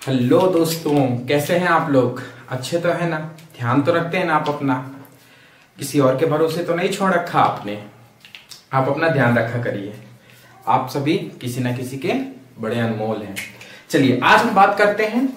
Hello दोस्तों, कैसे हैं आप लोग? अच्छे तो है ना? ध्यान तो रखते हैं ना आप अपना? किसी और के भरोसे तो नहीं छोड़ रखा आपने? आप अपना ध्यान रखा करिए। आप सभी किसी ना किसी के बड़े अनमोल हैं। चलिए आज हम बात करते हैं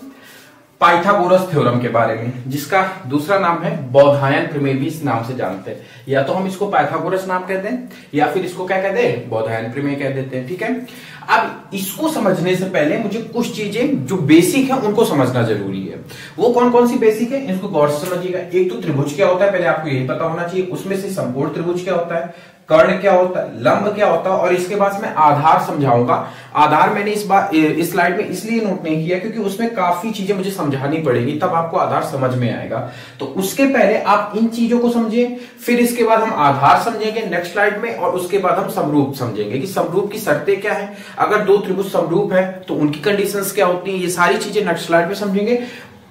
पाइथागोरस थ्योरम के बारे में, जिसका दूसरा नाम है बौधायन प्रमेय भी इस नाम से जानते हैं। या तो हम इसको पाइथागोरस नाम कहते हैं या फिर इसको क्या कहते हैं, बौधायन प्रमेय कह देते हैं। ठीक है, अब इसको समझने से पहले मुझे कुछ चीजें जो बेसिक है उनको समझना जरूरी है। वो कौन कौन सी बेसिक है, इसको गौर से समझिएगा। एक तो त्रिभुज क्या होता है, पहले आपको यही पता होना चाहिए। उसमें से संपूर्ण त्रिभुज क्या होता है, कर्ण क्या होता है, लंब क्या होता है, और इसके बाद मैं आधार समझाऊंगा। आधार मैंने इस स्लाइड में इसलिए नोट नहीं किया क्योंकि उसमें काफी चीजें मुझे समझानी पड़ेगी, तब आपको आधार समझ में आएगा। तो उसके पहले आप इन चीजों को समझिए, फिर इसके बाद हम आधार समझेंगे नेक्स्ट स्लाइड में, और उसके बाद हम समरूप समझेंगे कि समरूप की शर्तें क्या है, अगर दो त्रिभुज समरूप है तो उनकी कंडीशंस क्या होती है। ये सारी चीजें नेक्स्ट स्लाइड में समझेंगे,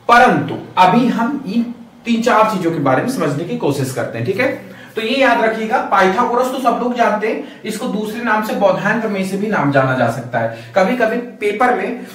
परंतु अभी हम इन 3-4 चीजों के बारे में समझने की कोशिश करते हैं। ठीक है, तो ये याद रखिएगा, पाइथागोरस तो सब लोग जानते हैं, इसको दूसरे नाम से बौधायन प्रमेय से भी नाम जाना जा सकता है। कभी कभी पेपर में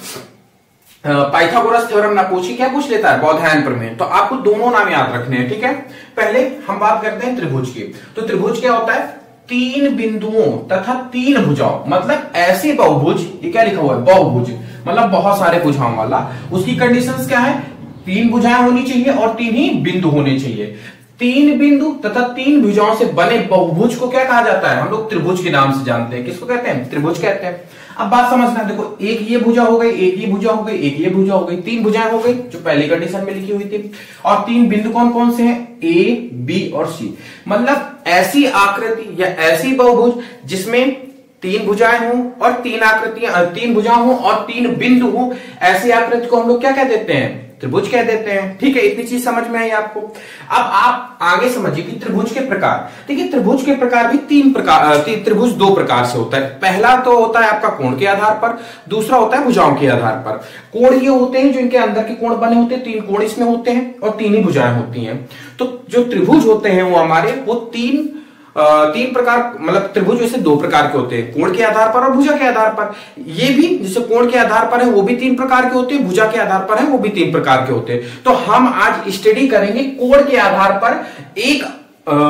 पाइथागोरस थ्योरम ना पूछे, क्या पूछ लेता है, बौधायन प्रमेय। तो आपको दोनों नाम याद रखने हैं। ठीक है, पहले हम बात करते हैं त्रिभुज की। तो त्रिभुज क्या होता है, 3 बिंदुओं तथा 3 भुजाओं, मतलब ऐसे बहुभुज, ये क्या लिखा हुआ है, बहुभुज मतलब बहुत सारे भुजाओं वाला। उसकी कंडीशंस क्या है, 3 भुजाएं होनी चाहिए और 3 ही बिंदु होने चाहिए। 3 बिंदु तथा 3 भुजाओं से बने बहुभुज को क्या कहा जाता है, हम लोग त्रिभुज के नाम से जानते हैं। किसको कहते हैं, त्रिभुज कहते हैं। अब बात समझना, देखो एक ये भुजा हो गई, एक ये भुजा हो गई, एक ये भुजा हो गई, 3 भुजाएं हो गई जो पहली कंडीशन में लिखी हुई थी। और 3 बिंदु कौन कौन से हैं, ए, बी और सी। मतलब ऐसी आकृति या ऐसी बहुभुज जिसमें 3 भुजाएं हों और 3 आकृतियां, 3 भुजा हो और 3 बिंदु हो, ऐसी आकृति को हम लोग क्या कह देते हैं, त्रिभुज कह देते हैं। ठीक है, इतनी चीज समझ में आई आपको। अब आप आगे समझिए कि त्रिभुज के प्रकार। देखिए त्रिभुज के प्रकार भी 3 प्रकार, त्रिभुज 2 प्रकार से होता है। पहला तो होता है आपका कोण के आधार पर, दूसरा होता है भुजाओं के आधार पर। कोण ये होते हैं जो इनके अंदर के कोण बने होते हैं, 3 कोण इसमें होते हैं और 3 ही भुजाएं होती हैं। तो जो त्रिभुज होते हैं वो हमारे, वो 3 प्रकार, मतलब त्रिभुज वैसे 2 प्रकार के होते हैं, कोण के आधार पर और भुजा के आधार पर। ये भी जैसे कोण के आधार पर है वो भी 3 प्रकार के होते हैं, भुजा के आधार पर है वो भी 3 प्रकार के होते हैं। तो हम आज स्टडी करेंगे कोण के आधार पर एक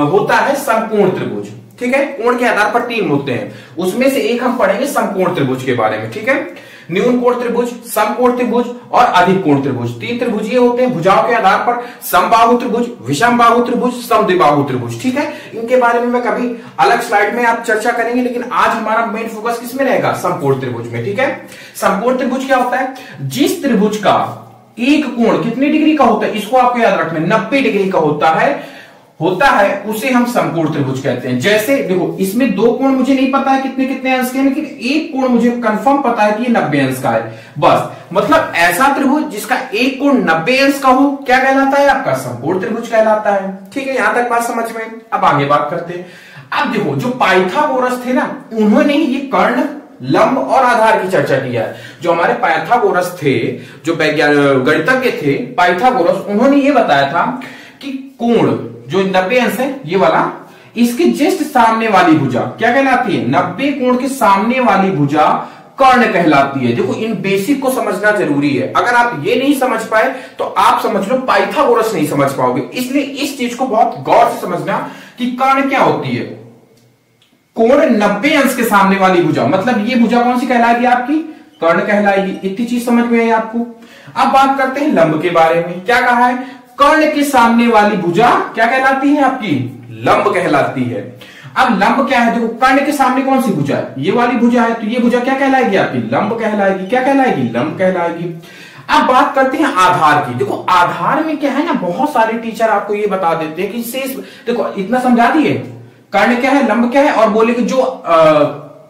होता है समकोण त्रिभुज। ठीक है, कोण के आधार पर 3 होते हैं, उसमें से एक हम पढ़ेंगे समकोण त्रिभुज के बारे में। ठीक है, न्यून कोण त्रिभुज, समकोण त्रिभुज और अधिक कोण त्रिभुज, 3 त्रिभुज ये होते हैं भुजाओं के आधार पर। समबाहु त्रिभुज, विषम बाहु त्रिभुज, समद्विबाहु त्रिभुज। ठीक है, इनके बारे में मैं कभी अलग स्लाइड में आप चर्चा करेंगे, लेकिन आज हमारा मेन फोकस किसमें रहेगा, समकोण त्रिभुज में। ठीक है, समकोण त्रिभुज क्या होता है, जिस त्रिभुज का एक कोण कितने डिग्री का होता है, इसको आपको याद रखना है, 90 डिग्री का होता है, उसे हम समकोण त्रिभुज कहते हैं। जैसे देखो इसमें 2 कोण मुझे नहीं पता है कितने कितने अंश के हैं, लेकिन एक कोण मुझे कंफर्म पता है कि ये 90 अंश का है। बस, मतलब ऐसा त्रिभुज जिसका एक कोण 90 अंश का हो क्या कहलाता है, आपका समकोण त्रिभुज कहलाता है। ठीक है, यहां तक बात समझ में। अब आगे बात करते हैं। अब देखो जो पाइथागोरस थे ना, उन्होंने ये कर्ण, लंब और आधार की चर्चा किया है। जो हमारे पाइथागोरस थे, जो गणितज्ञ थे पाइथागोरस, उन्होंने ये बताया था कि कोण जो 90 अंश है ये वाला, इसके जस्ट सामने वाली भुजा क्या कहलाती है, 90 कोण के सामने वाली भुजा कर्ण कहलाती है। देखो इन बेसिक को समझना जरूरी है, अगर आप ये नहीं समझ पाए तो आप समझ लो पाइथागोरस नहीं समझ पाओगे। इसलिए इस चीज को बहुत गौर से समझना कि कर्ण क्या होती है, कोण 90 अंश के सामने वाली भुजा, मतलब ये भुजा कौन सी कहलाएगी, आपकी कर्ण कहलाएगी। इतनी चीज समझ में आई आपको। अब बात करते हैं लंब के बारे में। क्या कहा है, कर्ण के सामने वाली भुजा क्या कहलाती है, आपकी लंब कहलाती है। अब लंब क्या है, देखो कर्ण के सामने कौन सी भुजा है, ये वाली भुजा है, तो ये भुजा क्या कहलाएगी, आपकी लंब कहलाएगी। क्या कहलाएगी, लंब कहलाएगी। अब बात करते हैं आधार की। देखो आधार में क्या है ना, बहुत सारे टीचर आपको ये बता देते हैं कि शेष, देखो इतना समझा दिए, कर्ण क्या है, लंब क्या है, और बोले कि जो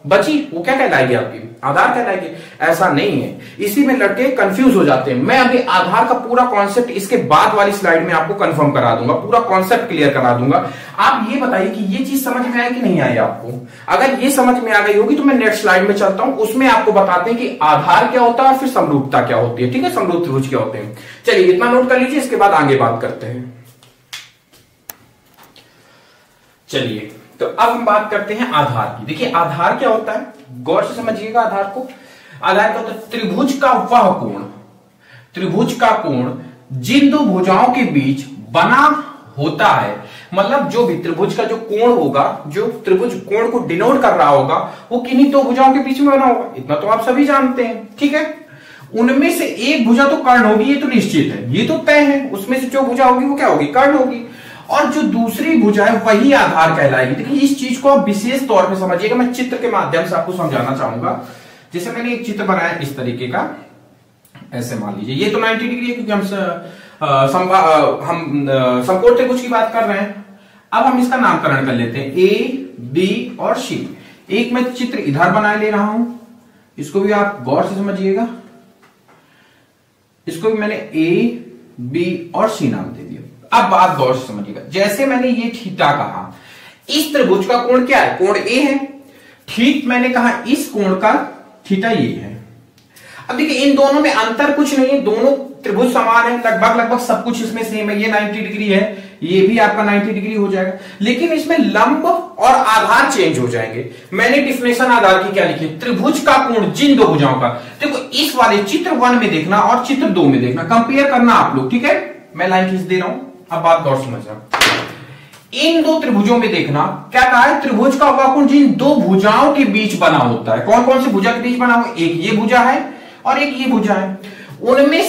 बची वो क्या कहलाएगी, आपकी आधार कहलाएगी। ऐसा नहीं है, इसी में लड़के कंफ्यूज हो जाते हैं। मैं अभी आधार का पूरा कॉन्सेप्ट इसके बाद वाली स्लाइड में आपको कंफर्म करा दूंगा, पूरा कॉन्सेप्ट क्लियर करा दूंगा। आप ये बताइए कि ये चीज समझ में आई कि नहीं आई आपको। अगर ये समझ में आ गई होगी तो मैं नेक्स्ट स्लाइड में चलता हूं, उसमें आपको बताते हैं कि आधार क्या होता है और फिर समरूपता क्या होती है। ठीक है, समरूप त्रिभुज क्या होते हैं। चलिए इतना नोट कर लीजिए, इसके बाद आगे बात करते हैं। चलिए तो अब हम बात करते हैं आधार की। देखिए आधार क्या होता है, गौर से समझिएगा आधार को। आधार क्या होता है, त्रिभुज का वह कोण त्रिभुज का कोण जिन दो भुजाओं के बीच बना होता है, मतलब जो भी त्रिभुज का जो कोण होगा, जो त्रिभुज कोण को डिनोट कर रहा होगा, वो किन्हीं दो भुजाओं के बीच में बना होगा। इतना तो आप सभी जानते हैं, ठीक है। उनमें से एक भुजा तो कर्ण होगी, ये तो निश्चित है, ये तो तय है। उसमें से जो भुजा होगी वो क्या होगी, कर्ण होगी। और जो दूसरी भुजा है वही आधार कहलाएगी। देखिए इस चीज को आप विशेष तौर पे समझिएगा, मैं चित्र के माध्यम से आपको समझाना चाहूंगा। जैसे मैंने एक चित्र बनाया इस तरीके का, ऐसे मान लीजिए ये तो 90 डिग्री है, क्योंकि हम समकोण त्रिभुज की बात कर रहे हैं। अब हम इसका नामकरण कर लेते हैं ए, बी और सी। एक मैं चित्र इधर बना ले रहा हूं, इसको भी आप गौर से समझिएगा। इसको भी मैंने ए, बी और सी नाम दे दिया। अब बात गौर से समझिएगा, जैसे मैंने ये थीटा कहा, इस त्रिभुज का कोण क्या है, कोण ए है। ठीक मैंने कहा इस कोण का थीटा ये है। अब देखिए इन दोनों में अंतर कुछ नहीं है, दोनों त्रिभुज समान है, लगभग सब कुछ इसमें सेम है। ये 90 डिग्री है, ये भी आपका 90 डिग्री हो जाएगा, लेकिन इसमें लंब और आधार चेंज हो जाएंगे। मैंने डिफिनेशन आधार की क्या लिखी, त्रिभुज का कोण जिन दो भुजाओं का। देखो इस वाले चित्र 1 में देखना और चित्र 2 में देखना, कंपेयर करना आप लोग, ठीक है। मैं लाइन खींच दे रहा हूं, अब बात गौर समझना। इन दो त्रिभुजों में देखना क्या कहा है, त्रिभुज का हुआ कोण जिन दो भुजाओं के बीच बना होता है। कौन कौन सी भुजा के बीच बना हुआ, एक ये भुजा है और एक ये भुजा है। उनमें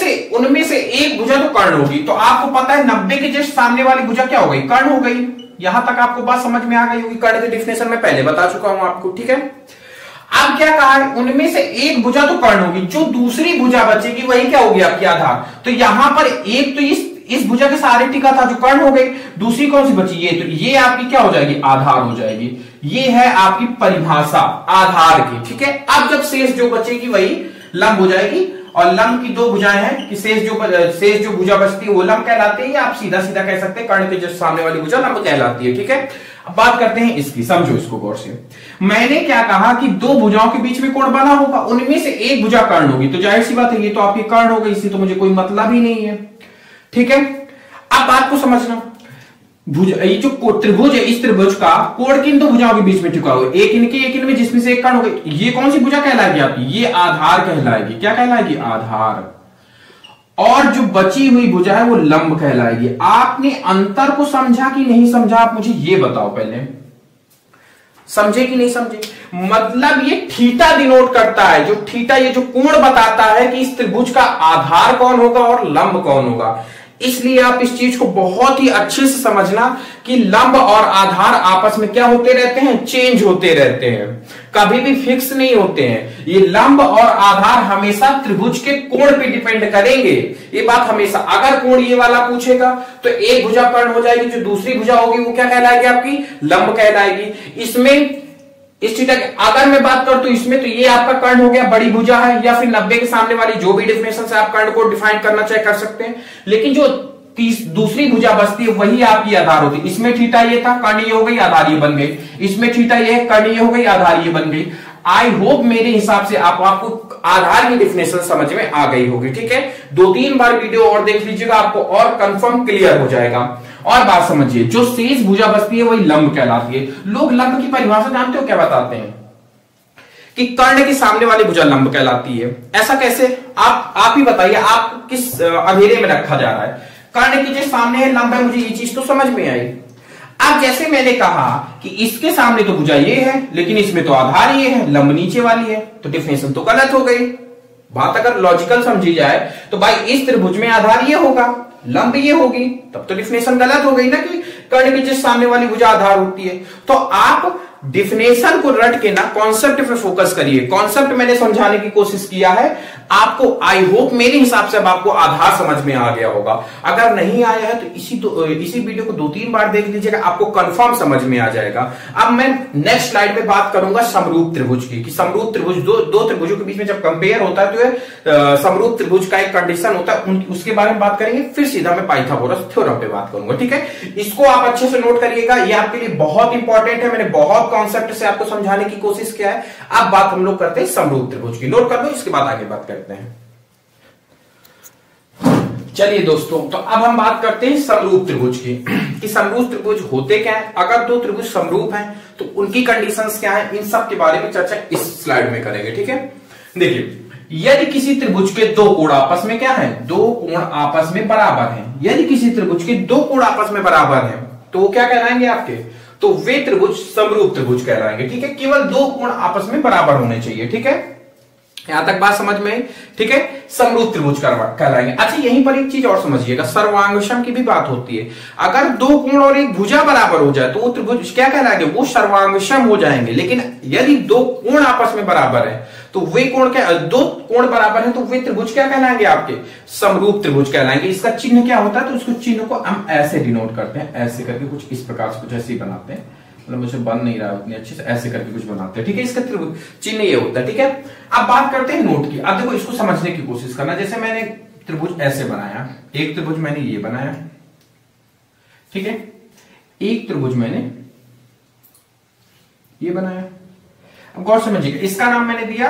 से एक भुजा तो कर्ण होगी। तो आपको पता है 90 के जस्ट सामने वाली भुजा क्या हो गई, कर्ण हो गई। यहां तक आपको बात समझ में आ गई होगी, कर्ण की डिफिनेशन में पहले बता चुका हूं आपको, ठीक है। अब क्या कहा है, उनमें से एक भुजा तो कर्ण होगी, जो दूसरी भुजा बचेगी वही क्या होगी, आपकी आधार। तो यहां पर एक तो इस भुजा के सहारे टिका था जो कर्ण हो गई, दूसरी कौन सी बची, ये। तो ये आपकी क्या हो जाएगी, आधार हो जाएगी। ये है आपकी परिभाषा आधार की, ठीक है। अब जब शेष जो बचेगी वही लंब हो जाएगी, और लंब की दो भुजाएं हैं कि शेष जो भुजा बचती है वो लंब कहलाती है, या आप सीधा सीधा कह सकते हैं कर्ण के जो सामने वाली भुजा लंब कहलाती है, ठीक है। अब बात करते हैं इसकी, समझो इसको गौर से। मैंने क्या कहा कि दो भुजाओं के बीच में कोण बना होगा, उनमें से एक भुजा कर्ण होगी। तो जाहिर सी बात है ये तो आपकी कर्ण हो गई, इससे तो मुझे कोई मतलब ही नहीं है, ठीक है। अब बात को समझना, ये जो त्रिभुज है, इस त्रिभुज का कोण किन दो भुजाओं के बीच में टिका हुआ, एक इनमें जिसमें से एक कर्ण हो गई। ये कौन सी भुजा कहलाएगी आपकी, ये आधार कहलाएगी। क्या कहलाएगी, आधार। और जो बची हुई भुजा है वो लंब कहलाएगी। आपने अंतर को समझा कि नहीं समझा, आप मुझे ये बताओ पहले, समझे कि नहीं समझे। मतलब ये थीटा डिनोट करता है, जो थीटा ये जो कोण बताता है कि इस त्रिभुज का आधार कौन होगा और लंब कौन होगा। इसलिए आप इस चीज को बहुत ही अच्छे से समझना कि लंब और आधार आपस में क्या होते रहते हैं, चेंज होते रहते हैं, कभी भी फिक्स नहीं होते हैं। ये लंब और आधार हमेशा त्रिभुज के कोण पे डिपेंड करेंगे, ये बात हमेशा। अगर कोण ये वाला पूछेगा तो एक भुजा कर्ण हो जाएगी, जो दूसरी भुजा होगी वो क्या कहलाएगी, आपकी लंब कहलाएगी। इसमें इस थीटा की अगर मैं बात करूं तो इसमें तो ये आपका कर्ण हो गया, बड़ी भुजा है, या फिर 90 के सामने वाली जो भी डिफिनेशन से आप कर्ण को डिफाइन करना चाहे कर सकते हैं। लेकिन जो दूसरी भुजा बचती है वही आपकी आधार होती है। इसमें थीटा ये था, कर्ण ये हो गई, आधार ये बन गई। इसमें थीटा ये है, कर्ण ये हो गई, आधार ये बन गई। आई होप मेरे हिसाब से आपको आधार की डिफिनेशन समझ में आ गई होगी, ठीक है। 2-3 बार वीडियो और देख लीजिएगा, आपको और कंफर्म क्लियर हो जाएगा। और बात समझिए, जो शेष भुजा बचती है वही लंब कहलाती है। लोग लंब की परिभाषा जानते हो क्या बताते हैं, कि कर्ण के सामने वाली भुजा लंब कहलाती है। ऐसा कैसे, आप ही बताइए, आप किस अंधेरे में रखा जा रहा है। कर्ण के जो सामने है लंब है, मुझे ये चीज तो समझ में आई। अब जैसे मैंने कहा कि इसके सामने तो भुजा ये है, लेकिन इसमें तो आधार ये है, लंब नीचे वाली है, तो डिफिनेशन तो गलत हो गई। बात अगर लॉजिकल समझी जाए तो भाई इस त्रिभुज में आधार ये होगा, लंब ये होगी, तब तो डिफिनेशन गलत हो गई ना, कि कर्ण के जिस सामने वाली भुजा आधार होती है। तो आप डिफिनेशन को रट के ना कॉन्सेप्ट पे फोकस करिए। कॉन्सेप्ट मैंने समझाने की कोशिश किया है आपको। आई होप मेरे हिसाब से अब आपको आधार समझ में आ गया होगा। अगर नहीं आया है तो इसी वीडियो को 2-3 बार देख लीजिएगा, आपको कंफर्म समझ में आ जाएगा। अब मैं नेक्स्ट स्लाइड में बात करूंगा समरूप त्रिभुज की, कि समरूप त्रिभुज दो त्रिभुजों के बीच में जब कंपेयर होता है तो समरूप त्रिभुज का एक कंडीशन होता है, उसके बारे में बात करेंगे। फिर सीधा मैं पाइथागोरस थ्योरम पे बात करूंगा, ठीक है। इसको आप अच्छे से नोट करिएगा, ये आपके लिए बहुत इंपॉर्टेंट है। मैंने बहुत कॉन्सेप्ट से आपको समझाने की कोशिश किया है। अब बात हम लोग करते हैं समरूप त्रिभुज की, नोट कर लो, इसके बाद आगे बात करते हैं। चलिए दोस्तों, तो अब हम बात करते हैं समरूप त्रिभुज की, कि समरूप त्रिभुज होते क्या है, अगर दो त्रिभुज समरूप हैं तो उनकी कंडीशंस क्या है, इन सब के बारे में चर्चा इस स्लाइड में करेंगे, ठीक है। देखिए यदि किसी त्रिभुज के दो कोण आपस में क्या है, दो कोण आपस में बराबर हैं, यदि किसी त्रिभुज के दो कोण आपस में बराबर हैं तो वो क्या कहलाएंगे आपके, तो वे त्रिभुज समरूप त्रिभुज कहलाएंगे। ठीक है, केवल दो कोण आपस में बराबर होने चाहिए। ठीक है, यहां तक बात समझ में आई। ठीक है, समरूप त्रिभुज कहलाएंगे। अच्छा, यहीं पर एक चीज और समझिएगा, सर्वांगसम की भी बात होती है। अगर दो कोण और एक भुजा बराबर हो जाए तो वो त्रिभुज क्या कहलाएंगे, वो सर्वांगसम हो जाएंगे। लेकिन यदि दो कोण आपस में बराबर है तो वे कोण क्या, दो कोण बराबर है तो वे त्रिभुज क्या कहलाएंगे आपके, समरूप त्रिभुज कहलाएंगे। इसका चिन्ह क्या होता है, तो उसको चिन्ह को हम ऐसे डिनोट करते हैं, ऐसे करके कुछ इस प्रकार से कुछ ऐसे ही बनाते हैं, मतलब मुझे बन नहीं रहा उतनी अच्छे से, ऐसे करके कुछ बनाते हैं। ठीक है, इसका चिन्ह ये होता है। ठीक है, अब बात करते हैं नोट की। अब देखो इसको समझने की कोशिश करना। जैसे मैंने त्रिभुज ऐसे बनाया, एक त्रिभुज मैंने ये बनाया, ठीक है, एक त्रिभुज मैंने ये बनाया। अब गौर समझिएगा, इसका नाम मैंने दिया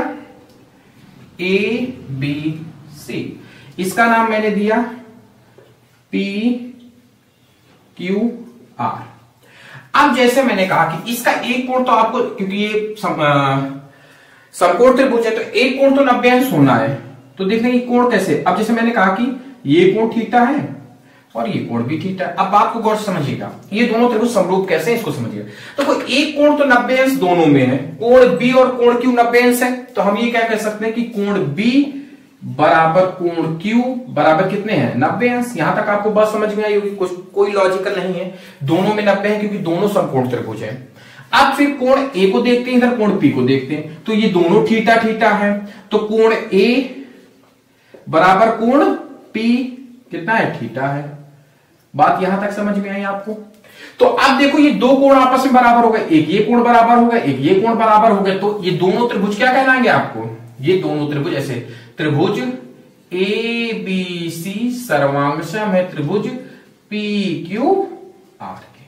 ABC, इसका नाम मैंने दिया PQR। अब जैसे मैंने कहा कि इसका एक कोण तो आपको, क्योंकि ये समकोण त्रिभुज है तो एक कोण तो 90 अंश होना है, तो देखने की कोण कैसे। अब जैसे मैंने कहा कि ये कोण थीटा है और ये कोण भी थीटा है। अब बात को गौर से समझिएगा, ये दोनों त्रिभुज समरूप कैसे हैं इसको समझिएगा। तो कोई एक कोण तो 90 अंश दोनों में है, कोण B और कोण Q 90 अंश है, तो हम ये क्या कह सकते हैं कि कोण B बराबर कोण Q बराबर कितने हैं, 90 अंश। यहां तक आपको बात समझ में आई होगी, कोई लॉजिकल नहीं है, दोनों में 90 है क्योंकि दोनों समकोण त्रिभुज है। अब फिर कोण A को देखते हैं, इधर कोण P को देखते हैं, तो ये दोनों थीटा थीटा है, तो कोण A बराबर कोण P कितना है, थीटा है। बात यहां तक समझ में आई आपको। तो अब देखो ये दो कोण आपस में बराबर हो गए, एक ये कोण बराबर हो गए, एक ये कोण बराबर हो गए, तो ये दोनों त्रिभुज क्या कहलाएंगे आपको, ये दोनों त्रिभुज ऐसे, त्रिभुज ABC सर्वांगसम है त्रिभुज PQR के।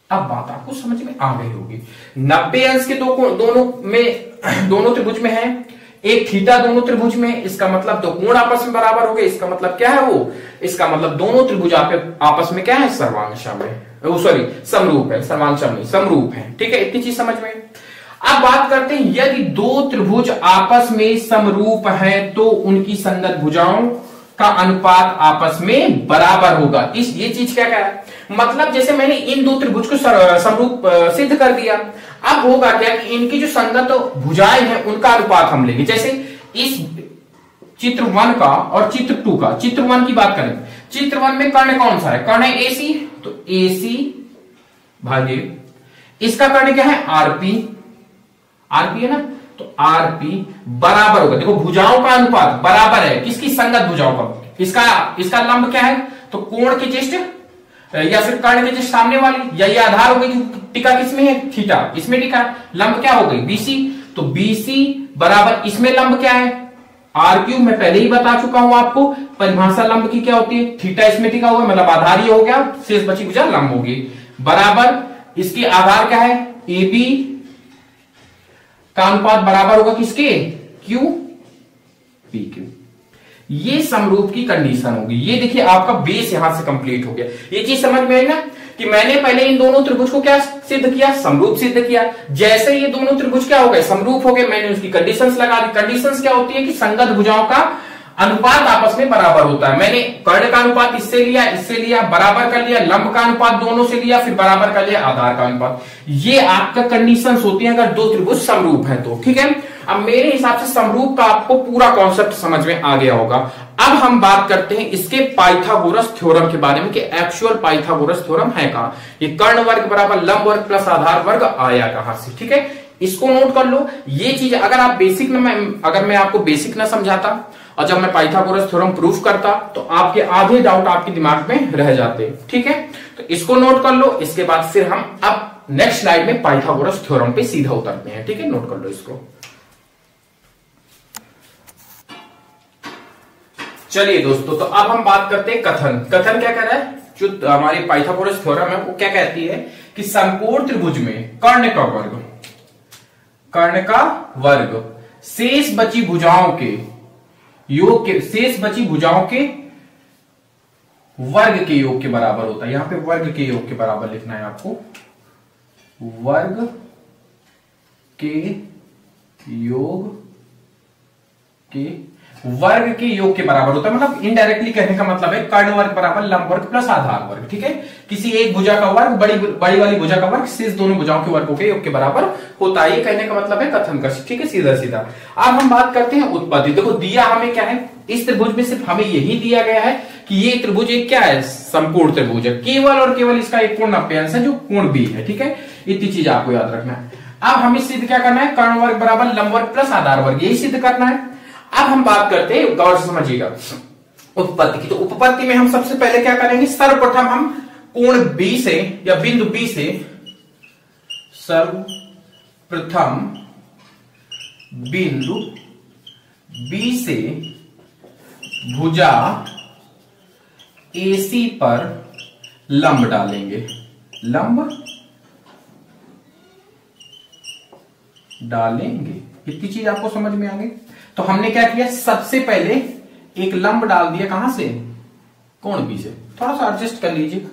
अब बात आपको समझ में आ गई होगी। 90 अंश के दोनों त्रिभुज में है, एक थीटा दोनों त्रिभुज में, इसका मतलब दो कोण आपस में बराबर हो गए। इसका मतलब क्या है वो, इसका मतलब दोनों त्रिभुज आपस में क्या है, सर्वांगसम है, सॉरी समरूप है, सर्वांगसम नहीं समरूप है। ठीक है, इतनी चीज समझ में। अब बात करते हैं, यदि दो त्रिभुज आपस में समरूप है तो उनकी संगत भुजाओं का अनुपात आपस में बराबर होगा। ये चीज क्या है, मतलब जैसे मैंने इन दो त्रिभुज को समरूप सिद्ध कर दिया, अब होगा क्या कि इनकी जो संगत भुजाएं हैं उनका अनुपात हम लेंगे। जैसे इस चित्र 1 का और चित्र 2 का, चित्र 1 की बात करें, चित्र 1 में कर्ण कौन सा है, कर्ण है AC, तो AC भागे इसका कर्ण क्या है, RP है ना, तो RP बराबर होगा, देखो भुजाओं का अनुपात बराबर है, किसकी, संगत भुजाओं का। इसका लंब क्या है, तो कोण के जस्ट या फिर कर्ण के जस्ट सामने वाली, या ये आधार हो गई, टिका किसमें है, थीटा, इसमें टिका, लंब क्या हो गई, BC, तो BC बराबर इसमें लंब क्या है, R3। मैं पहले ही बता चुका हूं आपको, परिभाषा लंब की क्या होती है, थीटा इसमें टिका हुआ मतलब आधार ही हो गया, शेष बची भुजा लंब होगी, बराबर इसकी आधार क्या है, AB का अनुपात बराबर होगा किसके, PQ। ये समरूप की कंडीशन होगी। ये देखिए आपका बेस यहां से कंप्लीट हो गया। ये चीज समझ में आई ना, कि मैंने पहले इन दोनों त्रिभुज को क्या सिद्ध किया, समरूप सिद्ध किया। जैसे ये दोनों त्रिभुज क्या हो गए, समरूप हो गए, मैंने उसकी कंडीशंस लगा दी। कंडीशंस क्या होती है कि संगत भुजाओं का अनुपात आपस में बराबर होता है। मैंने कर्ण का अनुपात इससे लिया, बराबर कर लिया, लंब का अनुपात दोनों से लिया, फिर बराबर कर लिया आधार का अनुपात। ये आपका कंडीशंस होती है अगर दो त्रिभुज समरूप है तो। ठीक है, अब मेरे हिसाब से समरूप का आपको पूरा कॉन्सेप्ट समझ में आ गया होगा। अब हम बात करते हैं इसके पाइथागोरस थ्योरम के बारे में कि एक्चुअल पाइथागोरस थ्योरम है कहां, ये कर्ण वर्ग बराबर लंब वर्ग प्लस आधार वर्ग आया कहां से। ठीक है, इसको नोट कर लो। ये चीज अगर आप अगर मैं आपको बेसिक ना समझाता और जब मैं पाइथागोरस थ्योरम प्रूफ करता तो आपके आधे डाउट आपके दिमाग में रह जाते। ठीक है, तो इसको नोट कर लो। इसके बाद फिर हम अब नेक्स्ट स्लाइड में पाइथागोरस थ्योरम पे सीधा उतरते हैं। ठीक है, नोट कर लो इसको। चलिए दोस्तों, तो अब हम बात करते हैं कथन। कथन क्या कह रहा है, जो हमारी पाइथागोरस थ्योरम है वो क्या कहती है कि समकोण त्रिभुज में कर्ण का वर्ग शेष बची भुजाओं के योग के, शेष बची भुजाओं के वर्ग के योग के बराबर होता है। यहां पे वर्ग के योग के बराबर लिखना है आपको, वर्ग के योग के वर्ग के योग के बराबर होता है। मतलब इनडायरेक्टली कहने का मतलब है कर्ण वर्ग बराबर लंब वर्ग प्लस आधार वर्ग। ठीक है, किसी एक भुजा का वर्ग बड़ी वाली भुजा का वर्ग शेष दोनों भुजाओं के वर्गों के योग के बराबर होता है। ये कहने का मतलब है कथन कर। ठीक है, सीधा सीधा। अब हम बात करते हैं उत्पत्ति। देखो दिया हमें क्या है, इस त्रिभुज में सिर्फ हमें यही दिया गया है कि ये त्रिभुज एक क्या है, समकोण त्रिभुज है। केवल और केवल इसका एक कोण 90 अंश है जो कोण बी है। ठीक है, इतनी चीज आपको याद रखना है। अब हमें सिद्ध क्या करना है, कर्ण वर्ग बराबर लंब वर्ग प्लस आधार वर्ग, यही सिद्ध करना है। अब हम बात करते हैं, गौर से समझिएगा, उत्पत्ति की। तो उत्पत्ति में हम सबसे पहले क्या करेंगे, सर्वप्रथम हम कोण बी से या बिंदु बी से सर्वप्रथम बिंदु बी से भुजा AC पर लंब डालेंगे, लंब डालेंगे। इतनी चीज आपको समझ में आ गई। तो हमने क्या किया, सबसे पहले एक लंब डाल दिया, कहां से, कोण बी से। थोड़ा सा एडजस्ट कर लीजिए,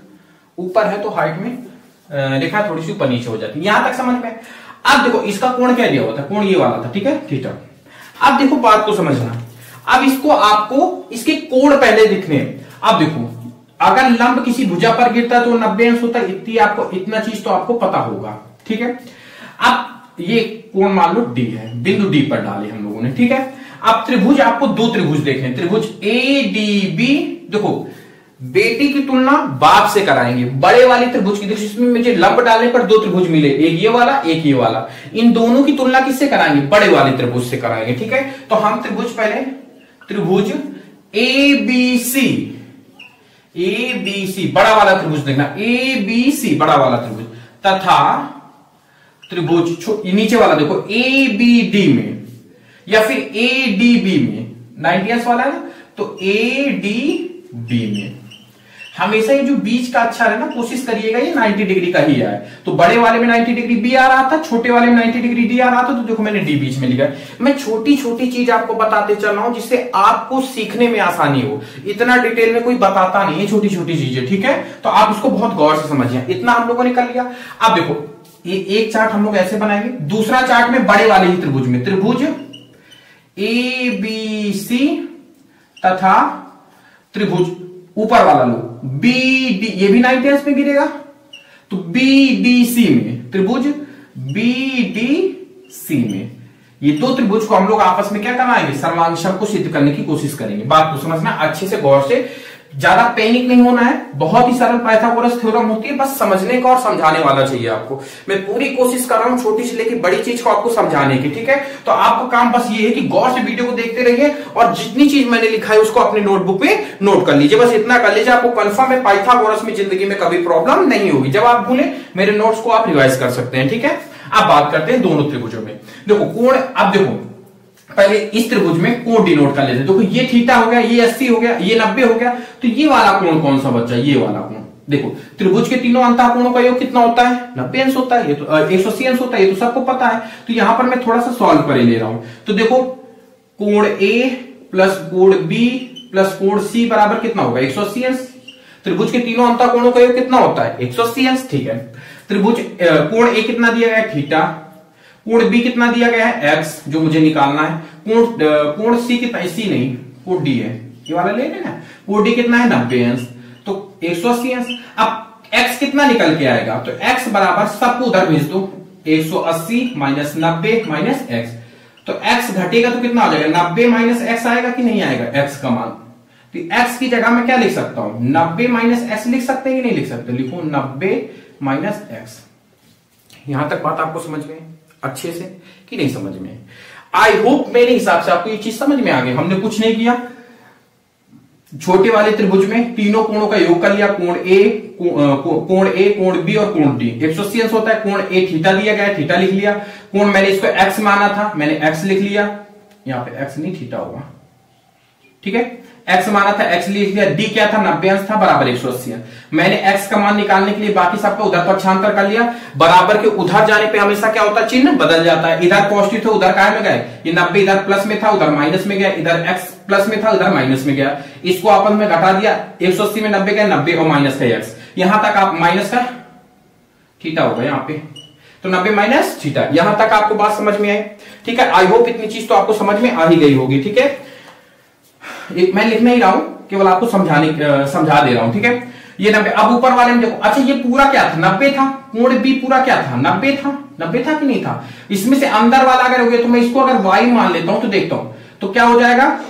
ऊपर है तो हाइट में रेखा थोड़ी सी ऊपर नीचे हो जाती है, यहां तक समझ में। अब देखो इसका कोण क्या दिया हुआ था, कोण ये वाला था। ठीक है, थीटा। अब देखो बात को समझना, अब इसको आपको इसके कोण पहले दिखने। अब देखो अगर लंब किसी भुजा पर गिरता है तो 90 अंश होता है। इतनी आपको, इतना चीज तो आपको पता होगा। ठीक है, अब ये कोण मान लो डी है, बिंदु डी पर डाले हम लोगों ने। ठीक है, अब त्रिभुज, आपको दो त्रिभुज देखने, त्रिभुज ADB। देखो बेटी की तुलना बाप से कराएंगे, बड़े वाले त्रिभुज की। देखो इसमें मुझे लंब डालने पर दो त्रिभुज मिले, एक ये वाला एक ये वाला। इन दोनों की तुलना किससे कराएंगे, बड़े वाले त्रिभुज से कराएंगे। ठीक है, तो हम त्रिभुज पहले त्रिभुज ABC बड़ा वाला त्रिभुज देखना, ABC बड़ा वाला त्रिभुज, तथा त्रिभुज नीचे वाला देखो ABD में या फिर ADB में, 90 अंश वाला है ना, तो ADB में। हमेशा ये जो बीच का अक्षर है ना, कोशिश करिएगा ये 90 डिग्री का ही आए। तो बड़े वाले में 90 डिग्री बी आ रहा था, छोटे वाले में 90 डिग्री डी आ रहा था, तो देखो मैंने डी बीच में लिखा है। मैं छोटी छोटी चीज आपको बताते चल रहा हूं जिससे आपको सीखने में आसानी हो। इतना डिटेल में कोई बताता नहीं है, छोटी छोटी चीजें। ठीक है, तो आप उसको बहुत गौर से समझिए। इतना हम लोगों ने कर लिया। अब देखो ये एक चार्ट हम लोग ऐसे बनाएंगे, दूसरा चार्ट में बड़े वाले ही त्रिभुज में, त्रिभुज ABC तथा त्रिभुज ऊपर वाला लो BD, ये भी 90 अंश में गिरेगा, तो BDC में, त्रिभुज BDC में। ये दो त्रिभुज को हम लोग आपस में क्या कराएंगे, सर्वांशक को सिद्ध करने की कोशिश करेंगे। बात को समझना अच्छे से, गौर से, ज्यादा पैनिक नहीं होना है। बहुत ही सरल पाइथागोरस थ्योरम होती है, बस समझने का और समझाने वाला चाहिए आपको। मैं पूरी कोशिश कर रहा हूं छोटी से लेकर बड़ी चीज को आपको समझाने की। ठीक है, तो आपका काम बस ये है कि गौर से वीडियो को देखते रहिए और जितनी चीज मैंने लिखा है उसको अपनी नोटबुक पे नोट कर लीजिए। बस इतना कर लीजिए, आपको कंफर्म है पाइथागोरस में जिंदगी में कभी प्रॉब्लम नहीं होगी। जब आप भूले मेरे नोट्स को आप रिवाइज कर सकते हैं। ठीक है, अब बात करते हैं दोनों त्रिभुजों में। देखो कोण, अब देखो पहले इस त्रिभुज में कोण डिनोट कर लेते हैं। देखो ये थीटा हो गया, ये 80 हो गया, ये 90 हो गया, तो ये वाला कोण कौन सा बचा, ये वाला कोण। देखो त्रिभुज के तीनों अंतःकोणों का योग कितना होता है, 90 अंश होता है, ये तो 180 अंश होता है, ये तो सबको पता है। तो यहां पर मैं थोड़ा सा सॉल्व कर ले रहा हूं। तो देखो कोण A प्लस कोण B प्लस कोण C बराबर कितना होगा, 180 अंश। त्रिभुज के तीनों अंतःकोणों का योग कितना होता है, 180 अंश। ठीक है, त्रिभुज कोण A कितना दिया गया है, थीटा। कोण B कितना दिया गया है, x, जो मुझे निकालना है। कोण C कितना, C नहीं, कोण D है, ये वाला ले लेना। कोण D कितना है, 90 अंश, तो 180 अंश। अब x कितना निकल के आएगा, तो x बराबर सबको उधर भेज दो, 180 माइनस 90 माइनस x। तो x घटेगा तो कितना आ जाएगा, 90 माइनस x आएगा कि नहीं आएगा, x का मान। तो x की जगह मैं क्या लिख सकता हूं, 90 माइनस x लिख सकते हैं कि नहीं लिख सकते, लिखो 90 माइनस x। यहां तक बात आपको समझ में अच्छे से कि नहीं समझ में? आई होप मेरे हिसाब से आपको ये चीज समझ में आ गई। हमने कुछ नहीं किया, छोटे वाले त्रिभुज में तीनों कोणों का योग कर लिया, कोण A, कोण B और कोण D। 180 अंश होता है, कोण A थीटा दिया गया है, थीटा लिख लिया। कोण मैंने इसको x माना था, मैंने x लिख लिया, यहां पे x नहीं थीटा होगा। ठीक है, x माना था, x लिख दिया। D क्या था, 90 अंश था, बराबर 180 अंश। मैंने x का मान निकालने के लिए बाकी सबका उधर पक्षांतर कर लिया। बराबर के उधर जाने पे हमेशा क्या होता है, चिन्ह बदल जाता है। इधर पॉजिटिव था, उधर काय में गए, ये 90 इधर प्लस में था, उधर माइनस में गया। इधर x प्लस में था, उधर माइनस में गया। इसको आपस में घटा दिया, 180 में 90 गया, 90 और माइनस का x। यहां तक आप माइनस का थीटा होगा यहाँ पे। तो 90 माइनस थीटा। यहां तक आपको बात समझ में आई? ठीक है, आई होप इतनी चीज तो आपको समझ में आ ही गई होगी। ठीक है, मैं लिख नहीं रहा हूं, केवल आपको समझा दे रहा हूं। ठीक है, ये 90। अब ऊपर वाले में देखो, अच्छा ये पूरा क्या था? 90 था। कोण बी पूरा क्या था? 90 था। 90 था कि नहीं था? इसमें से अंदर वाला अगर हो गया तो मैं इसको अगर y मान लेता हूं तो देखता हूं तो क्या हो जाएगा?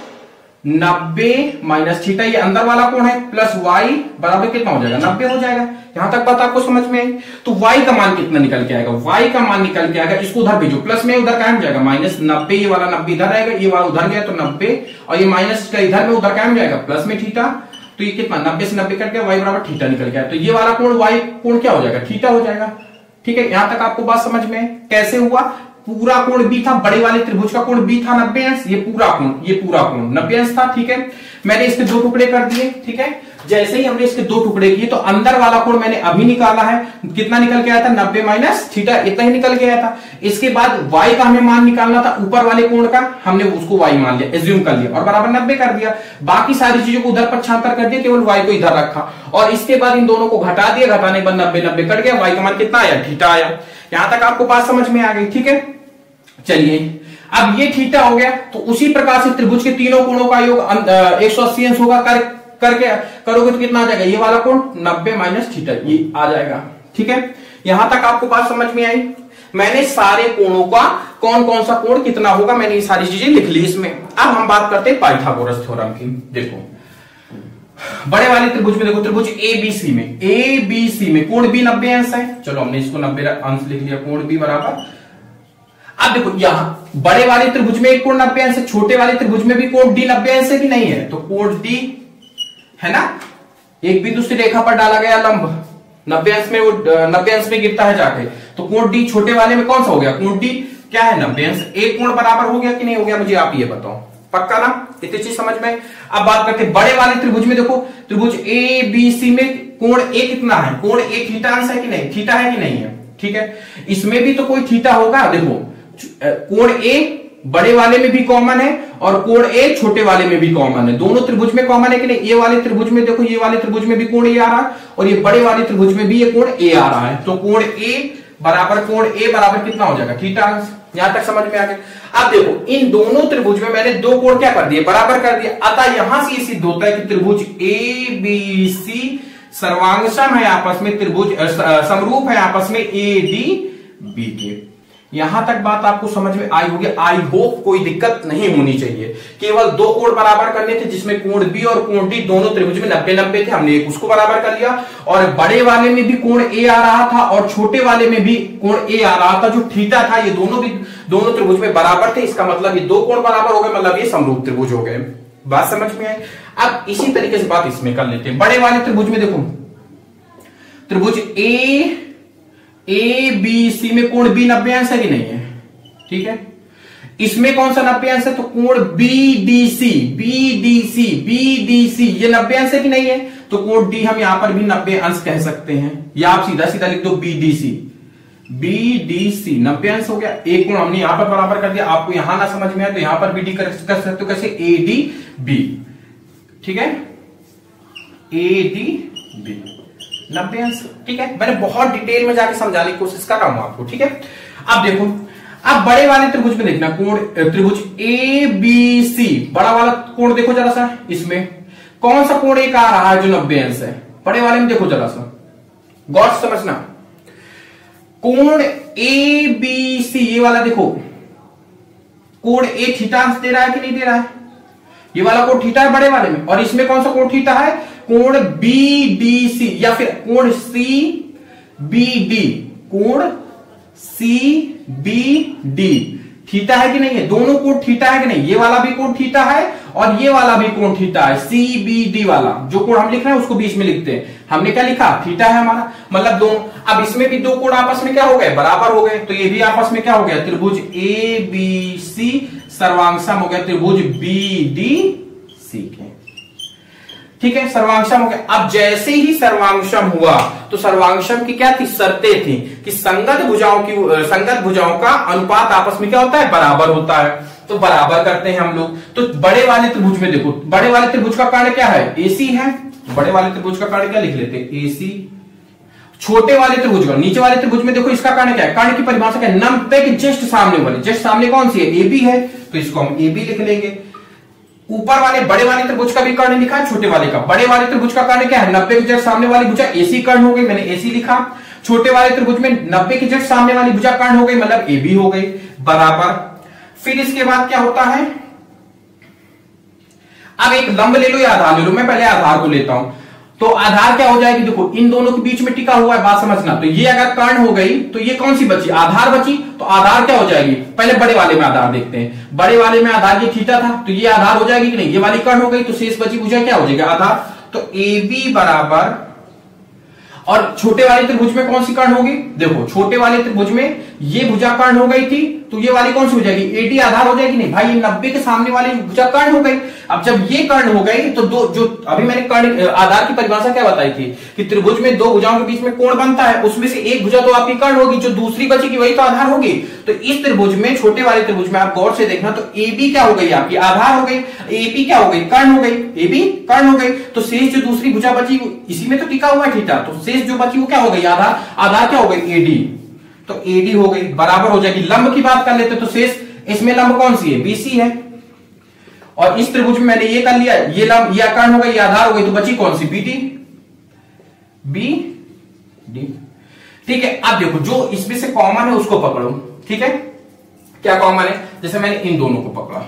90 माइनस थीटा, ये अंदर वाला कोण है, प्लस y बराबर कितना हो जाएगा? 90 हो जाएगा। यहां तक बात आपको समझ में आई? तो y का मान कितना निकल के आएगा? y का मान निकल के आएगा, इसको उधर भेजो, प्लस में उधर क्या हो जाएगा? माइनस 90, ये वाला 90 इधर रहेगा, ये वाला उधर गया तो 90, और ये माइनस का इधर में उधर क्या हो जाएगा? प्लस में थीटा। तो ये कितना? 90 से 90 कट गया, y बराबर थीटा निकल गया। तो ये वाला कोण y कोण क्या हो जाएगा? थीटा हो जाएगा। ठीक है, यहां तक आपको बात समझ में? कैसे हुआ? पूरा कोण बी था, बड़े वाले त्रिभुज का कोण बी था 90 अंश, ये पूरा कोण 90 अंश था। ठीक है, मैंने इसके दो टुकड़े कर दिए। ठीक है, जैसे ही हमने इसके दो टुकड़े किए तो अंदर वाला कोण मैंने अभी निकाला है, कितना निकल के आया था? 90 माइनस थीटा, इतना ही निकल के आया था। इसके बाद y का हमें मान निकालना था, ऊपर वाले कोण का, हमने उसको y मान लिया, एज्यूम कर लिया और बराबर 90 कर दिया। बाकी सारी चीजों को उधर पक्षांतर कर दिया, केवल y को इधर रखा, और इसके बाद इन दोनों को घटा दिया, घटाने के बाद 90 कट गया, y का मान कितना आया? थीटा आया। यहां तक आपको बात समझ में आ गई? ठीक है, चलिए अब ये थीटा हो गया, तो उसी प्रकार से त्रिभुज के तीनों कोणों का योग 180 अंश होगा, करके करोगे तो कितना आ जाएगा? ये वाला कोण 90 माइनस थीटा, ये आ जाएगा। ठीक है, यहां तक आपको बात समझ में आई? मैंने सारे कोणों का कौन कौन सा कोण कितना होगा, मैंने ये सारी चीजें लिख ली इसमें। अब हम बात करते हैं पाइथागोरस थ्योरम की। देखो बड़े वाले त्रिभुज में, देखो त्रिभुज एबीसी में कोण बी 90 अंश है। चलो हमने इसको 90 अंश लिख लिया, कोण बी बराबर। अब देखो यहां बड़े वाले त्रिभुज में एक कोण 90 अंश है, छोटे वाले त्रिभुज में भी कोण डी 90 अंश है कि नहीं है? तो कोण डी है ना, एक बिंदु से रेखा पर डाला गया लंब 90 अंश में, वो 90 अंश में गिरता है जाके, तो कोण डी छोटे वाले में कौन सा हो गया? कोण डी क्या है? 90 अंश। एक कोण बराबर हो गया कि नहीं हो गया? मुझे आप ये बताओ, पक्का ना? इतनी चीज समझ में? अब बात करते हैं बड़े वाले त्रिभुज में। देखो त्रिभुज ए बी सी में कोण ए कितना है? कोण ए थीटा अंश है कि नहीं? थीटा है कि नहीं है? ठीक है, इसमें भी तो कोई थीटा होगा। देखो कोण ए बड़े वाले में भी कॉमन है और कोण ए छोटे वाले में भी कॉमन है, दोनों त्रिभुज में कॉमन है कि नहीं? ये वाले त्रिभुज में देखो, ये वाले त्रिभुज में भी कोण ए आ रहा है और ये बड़े वाले त्रिभुज में भी ये कोण ए आ रहा है, तो कोण ए बराबर कितना हो जाएगा? थीटा अंश। यहां तक समझ में आ गया? अब देखो इन दोनों त्रिभुज में मैंने दो कोण क्या कर दिए? बराबर कर दिया। अतः यहां से सिद्ध होता है कि त्रिभुज ए बी सी सर्वांगसम है आपस में, त्रिभुज समरूप है आपस में ए डी बी के। यहां तक बात आपको समझ में आई होगी। आई होप कोई दिक्कत नहीं होनी चाहिए। केवल दो कोण बराबर करने थे, जिसमें कोण बी और कोण डी दोनों त्रिभुज में 90-90 थे, हमने एक उसको बराबर कर लिया, और बड़े वाले में भी कोण ए आ रहा था और छोटे वाले में भी कोण ए आ रहा था, जो थीटा था, ये दोनों त्रिभुज में बराबर थे। इसका मतलब ये दो कोण बराबर हो गए, मतलब ये समरूप त्रिभुज हो गए। बात समझ में आई? अब इसी तरीके से बात इसमें कर लेते हैं। बड़े वाले त्रिभुज में देखो, त्रिभुज ए बी सी में कोण बी 90 अंश है कि नहीं है? ठीक है, इसमें कौन सा 90 अंश है? तो कोण बी डी सी ये 90 अंश है कि नहीं है? तो कोण डी हम यहां पर भी 90 अंश कह सकते हैं, या आप सीधा सीधा लिख दो बी डी सी 90 अंश हो गया। एक कोण हमने यहां पर बराबर कर दिया। आपको यहां ना समझ में आए तो यहां पर बी डी कर सकते हो, कैसे? A D B. ठीक है, ए डी बी 90 अंश। ठीक है, मैंने बहुत डिटेल में जाके समझाने की कोशिश कर रहा हूं आपको। ठीक है, अब देखो, अब बड़े वाले त्रिभुज में देखना, कोण त्रिभुज ए बी सी, बड़ा वाला कोण देखो जरा सा, इसमें कौन सा कोण एक आ रहा है जो 90 अंश है? बड़े वाले में देखो जरा सा, गौर से समझना। कोण ए बी सी ये वाला देखो, कोण ए थीटा अंश दे रहा है कि नहीं दे रहा है? ये वाला कोण थीटा है बड़े वाले में, और इसमें कौन सा कोण थीटा है? कोण बी डी सी, या फिर कोण सी बी डी, कोण सी बी डी थीटा है कि नहीं है? दोनों कोण थीटा है कि नहीं? ये वाला भी कोण थीटा है और ये वाला भी कोण थीटा है, सी बी डी वाला जो कोण हम लिख रहे हैं उसको बीच में लिखते हैं। हमने क्या लिखा? थीटा है हमारा, मतलब दोनों। अब इसमें भी दो कोण आपस में क्या हो गए? बराबर हो गए, तो ये भी आपस में क्या हो गया? त्रिभुज ए बी सी सर्वांगसम हो गया त्रिभुज बी डी सी के। ठीक है, सर्वांगसम हो गया। अब जैसे ही सर्वांगसम हुआ तो सर्वांगसम की क्या थी? शर्तें थी कि संगत भुजाओं का अनुपात आपस में क्या होता है? बराबर होता है। तो बराबर करते हैं हम लोग। तो बड़े वाले त्रिभुज में देखो, बड़े वाले त्रिभुज का कर्ण क्या है? एसी है। बड़े वाले त्रिभुज का कर्ण क्या लिख लेते हैं? एसी। छोटे वाले त्रिभुज का, नीचे वाले त्रिभुज में देखो इसका कर्ण क्या है, कर्ण की परिभाषा क्या है, 90 के जस्ट सामने वाले, जस्ट सामने कौन सी है, ए बी है, तो इसको हम ए बी लिख लेंगे। ऊपर वाले बड़े वाले त्रिभुज का भी कर्ण लिखा है, छोटे वाले का, बड़े वाले त्रिभुज का कर्ण क्या है, 90 के जस्ट सामने वाली भुजा एसी कर्ण हो गई, मैंने एसी लिखा। छोटे वाले त्रिभुज में 90 के जस्ट सामने वाली भुजा कर्ण हो गई, मतलब ए बी हो गई, बराबर। फिर इसके बाद क्या होता है, अब एक लंब ले लो या आधार ले लो, मैं पहले आधार को लेता हूं। तो आधार क्या हो जाएगी, देखो इन दोनों के बीच में टिका हुआ है, बात समझना। तो ये अगर कर्ण हो गई तो ये कौन सी बची, आधार बची। तो आधार क्या हो जाएगी, पहले बड़े वाले में आधार देखते हैं। बड़े वाले में आधार ये थीटा था, तो ये आधार हो जाएगी कि नहीं, ये वाली कर्ण हो गई, तो शेष बची भुजा क्या हो जाएगी, आधार। तो ए बी बराबर, और छोटे वाले त्रिभुज में कौन सी कर्ण होगी, देखो छोटे वाले त्रिभुज में ये भुजा कर्ण हो गई थी, तो ये वाली कौन सी हो जाएगी, एडी आधार हो जाएगी। नहीं भाई, ये 90 के सामने वाली भुजा कर्ण हो गई। अब जब ये कर्ण हो गई तो दो, जो अभी मैंने कर्ण आधार की परिभाषा क्या बताई थी कि त्रिभुज में दो भुजाओं के बीच में कोण बनता है, उसमें से एक भुजा तो आपकी कर्ण होगी, जो दूसरी बचेगी वही तो आधार होगी। तो इस त्रिभुज में, छोटे वाले त्रिभुज में आप गौर से देखना, तो ए बी क्या हो गई, आपकी आधार हो गई, ए बी क्या हो गई, कर्ण हो गई, ए बी कर्ण हो गई। तो शेष जो दूसरी भुजा बची, इसी में तो टिका हुआ है थीटा, तो शेष जो बची वो क्या हो गई, आधार। आधार क्या हो गई, एडी, तो एडी हो गई, बराबर हो जाएगी। लंब की बात कर लेते तो शेष इसमें लंब कौन सी है, बीसी है। और इस त्रिभुज में मैंने ये कर लिया, ये लंब, ये कर्ण हो गई, ये आधार हो गई, तो बची कौन सी, बीडी, बी डी। ठीक है, अब देखो जो इसमें से कॉमन है उसको पकड़ो। ठीक है, क्या कॉमन है, जैसे मैंने इन दोनों को पकड़ा,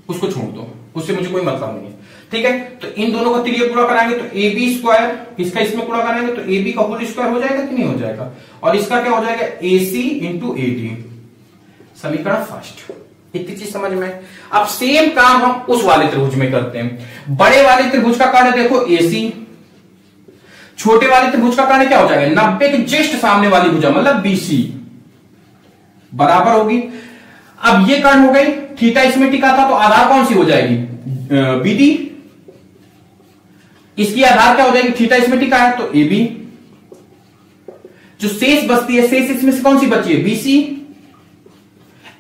उसको छोड़ दो, उससे मुझे कोई मतलब नहीं है। ठीक है, तो इन दोनों का तिर्यक गुणा कराएंगे तो ए बी स्क्वायर, इसका इसमें गुणा कराएंगे तो ए बी का होल स्क्वायर हो जाएगा कि नहीं हो जाएगा, और इसका क्या हो जाएगा, ए सी इंटू ए डी। समीकरण फर्स्ट, इतनी चीज समझ में। अब सेम काम हम उस वाले त्रिभुज में करते हैं। बड़े वाले त्रिभुज का कर्ण देखो ए सी, छोटे वाले त्रिभुज का कर्ण क्या हो जाएगा, 90 के जस्ट सामने वाली भुजा मतलब बी सी, बराबर होगी। अब ये कर्ण हो गई, थीटा इसमें टिका था, तो आधार कौन सी हो जाएगी, बी डी। इसकी आधार क्या हो जाएगी, थीटा इसमें टिका है, तो ए बी। जो शेष बचती है, शेष इसमें से कौन सी बची है, बीसी।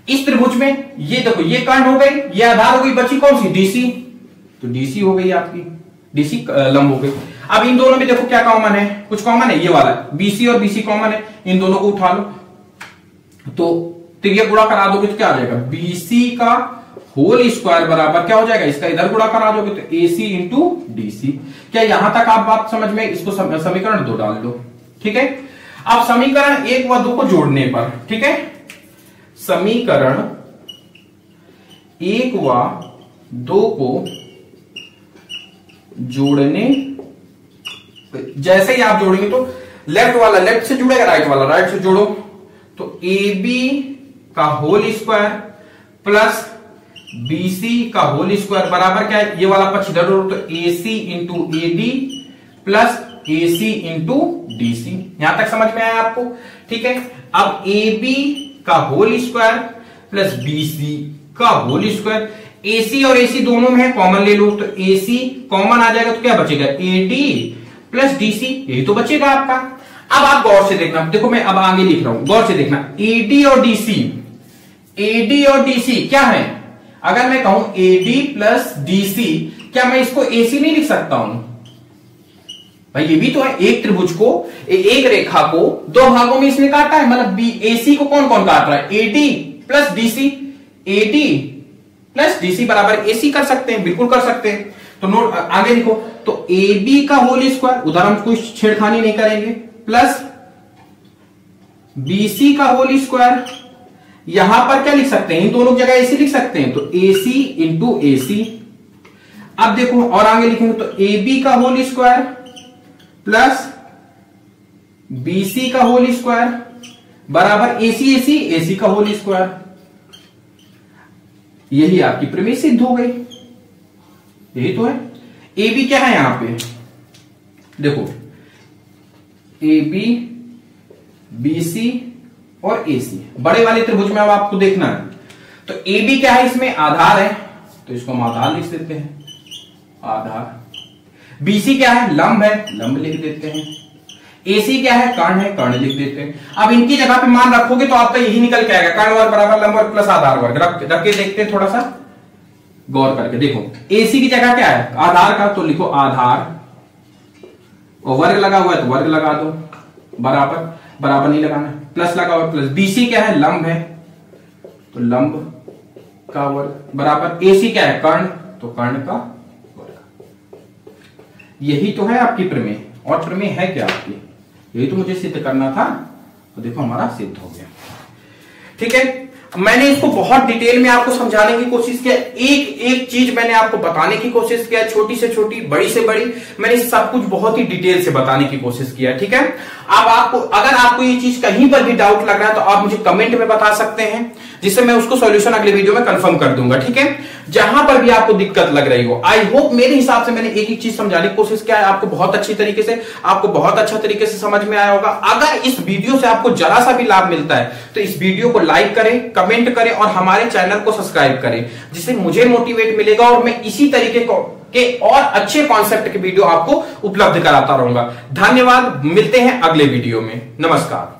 इस त्रिभुज में ये देखो, ये कर्ण हो गई, ये आधार हो गई, बची कौन सी, डीसी, तो डीसी हो गई आपकी, डीसी लंब हो गई। अब इन दोनों में देखो क्या कॉमन है, कुछ कॉमन है, ये वाला बीसी और बीसी कॉमन है, इन दोनों को उठा लो, तो तिर्यक गुणा करा दोगे तो क्या आ जाएगा, बीसी का होल स्क्वायर बराबर क्या हो जाएगा, इसका इधर गुणा करा दोगे तो एसी इंटू डीसी। क्या यहां तक आप बात समझ में, इसको समीकरण 2 डाल दो। ठीक है, अब समीकरण 1 व 2 को जोड़ने पर, ठीक है, समीकरण 1 व 2 को जोड़ने, जैसे ही आप जोड़ेंगे तो लेफ्ट वाला लेफ्ट से जुड़ेगा, राइट वाला राइट से जोड़ो, तो ए बी का होल स्क्वायर प्लस बीसी का होल स्क्वायर बराबर क्या है, ये वाला पक्ष इधर जोड़ो, तो AC into A D plus AC into DC. यहां तक समझ में आया आपको। ठीक है, अब ए बी का होल स्क्वायर प्लस बीसी का होल स्क्वायर, एसी और एसी दोनों में है, कॉमन ले लो, तो एसी कॉमन आ जाएगा तो क्या बचेगा, एडी प्लस डीसी, यही तो बचेगा आपका। अब आप गौर से देखना, देखो मैं अब आगे लिख रहा हूं, गौर से देखना, एडी और डीसी, एडी और डीसी क्या है, अगर मैं कहूं एडी प्लस डीसी, क्या मैं इसको एसी नहीं लिख सकता हूं भाई, ये भी तो है, एक त्रिभुज को, एक रेखा को 2 भागों में इसने काटा है, मतलब एसी को कौन कौन काट रहा है, AD plus DC, AD plus DC बराबर एसी कर सकते हैं, बिल्कुल कर सकते हैं। तो नोट आगे लिखो, तो ए बी का होल स्क्वायर, उधर हम कोई छेड़खानी नहीं करेंगे, प्लस बीसी का होल स्क्वायर, यहां पर क्या लिख सकते हैं, इन दोनों जगह एसी लिख सकते हैं, तो एसी इंटू एसी। अब देखो और आगे लिखेंगे, तो ए बी का होल स्क्वायर प्लस बीसी का होल स्क्वायर बराबर एसी एसी एसी का होल स्क्वायर। यही आपकी प्रीमिस सिद्ध हो गई, यही तो है। ए बी क्या है यहां पे, देखो ए बी बीसी और एसी, बड़े वाले त्रिभुज में अब आपको देखना है, तो ए बी क्या है, इसमें आधार है, तो इसको हम आधार लिख देते हैं, आधार। बीसी क्या है, लंब है, लंब लिख देते हैं। एसी क्या है, कर्ण है, कर्ण लिख देते हैं। अब इनकी जगह पे मान रखोगे तो आपका यही निकल के आएगा, कर्ण वर्ग बराबर लंब वर्ग प्लस आधार वर्ग। रख के देखते हैं, थोड़ा सा गौर करके देखो, एसी की जगह क्या है, आधार का, तो लिखो आधार, और वर्ग लगा हुआ है तो वर्ग लगा दो, बराबर, बराबर नहीं लगाना, प्लस लगा हुआ प्लस, बीसी क्या है लंब है तो लंब का वर्ग बराबर, एसी क्या है कर्ण तो कर्ण का वर्ग। यही तो है आपकी प्रमेय, और प्रमेय है क्या आपकी, यही तो मुझे सिद्ध करना था, तो देखो हमारा सिद्ध हो गया। ठीक है, मैंने इसको बहुत डिटेल में आपको समझाने की कोशिश किया, एक एक चीज मैंने आपको बताने की कोशिश किया, छोटी से छोटी बड़ी से बड़ी, मैंने सब कुछ बहुत ही डिटेल से बताने की कोशिश किया। ठीक है, अब आपको अगर आपको ये चीज कहीं पर भी डाउट लग रहा है तो आप मुझे कमेंट में बता सकते हैं, जिससे मैं उसको सॉल्यूशन अगले वीडियो में कंफर्म कर दूंगा। ठीक है, जहां पर भी आपको दिक्कत लग रही हो, आई होप मेरे हिसाब से मैंने एक एक चीज समझाने की कोशिश किया है आपको बहुत अच्छी तरीके से, आपको बहुत अच्छा तरीके से समझ में आया होगा। अगर इस वीडियो से आपको जरा सा भी लाभ मिलता है तो इस वीडियो को लाइक करें, कमेंट करें और हमारे चैनल को सब्सक्राइब करें, जिससे मुझे मोटिवेट मिलेगा और मैं इसी तरीके के और अच्छे कॉन्सेप्ट के वीडियो आपको उपलब्ध कराता रहूंगा। धन्यवाद, मिलते हैं अगले वीडियो में, नमस्कार।